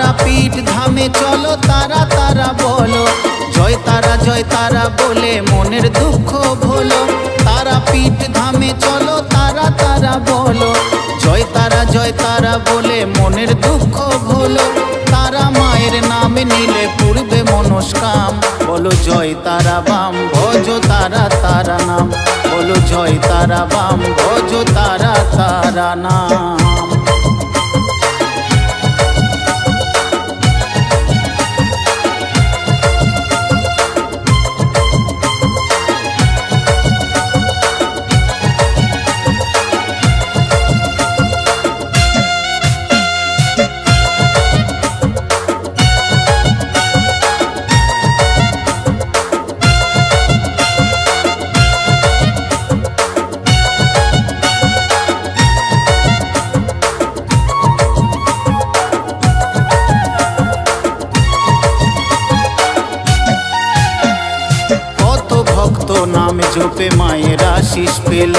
তারাপীঠ ধামে চলো তারা তারা বলো, জয় তারা বলে মনের দুঃখ ভোলো। তারাপীঠ ধামে চলো তারা তারা বলো, জয় তারা বলে মনের দুঃখ ভোলো। তারা মায়ের নামে নিলে পূর্বে মনস্কাম, বলো জয় তারা বাম ভজ তারা তারা নাম, বলো জয় তারা বাম ভজ তারা তারা নাম। নাম জপে মায়ের আশিস পেল,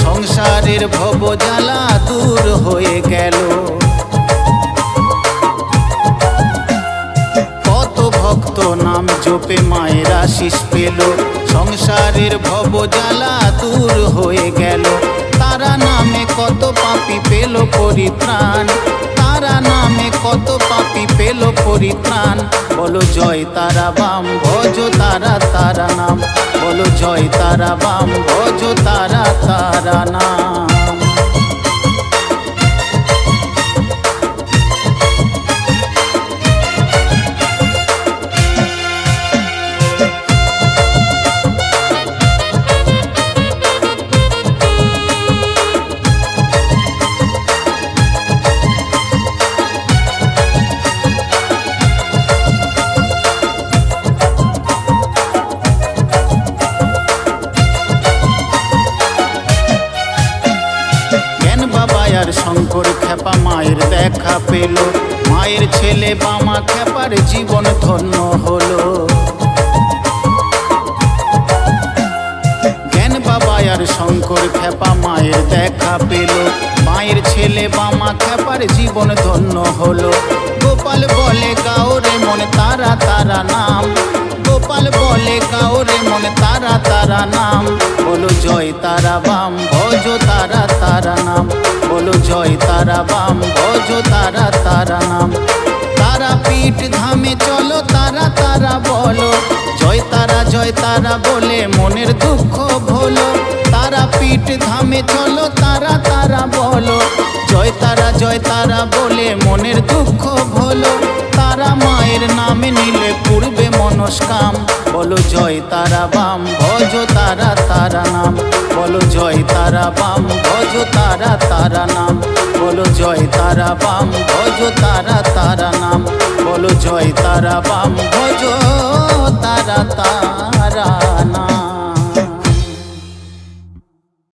সংসারের ভব জ্বালা দূর হয়ে গেল। কত ভক্ত নাম জপে মায়ের আশিস পেল, সংসারের ভব জ্বালা দূর হয়ে গেল। তারা নামে কত পাপী পেল পরিত্রাণ, তারা নামে কত পাপী পেল পরিত্রাণ। বলো জয় তারা বাম ভজ তারা তারা নাম, বলো জয় তারা বাম ভজ তারা তারা নাম। আর শঙ্কর খেপা মায়ের দেখা পেল, মায়ের ছেলে বামা খেপার জীবন ধন্য হলো। জ্ঞান বাবা আর শঙ্কর খেপা মায়ের দেখা পেল, মায়ের ছেলে বামা খেপার জীবন ধন্য হলো। গোপাল বলে গাওরে মনে তারা তারা নাম, গোপাল বলে গাওরে মনে তারা তারা নাম। বলো জয় তারা বাম ভজ তারা তারা নাম, বলো জয় তারা বাম ভজ তারা তারা নাম। তারাপীঠ ধামে চলো তারা তারা বলো, জয় তারা বলে মনের দুঃখ ভোলো। তারাপীঠ ধামে চলো তারা তারা বলো, জয় তারা বলে মনের দুঃখ ভোলো। তারা মায়ের নামে নিলে পূর্বে মনস্কাম, বলো জয় তারা বাম ভজ তারা তারা নাম, বলো জয় তারা বাম ভজ তারা তারা নাম, বলো জয় তারা বাম ভজ তারা তারা নাম, বলো জয় তারা বাম ভজ তারা তারা নাম।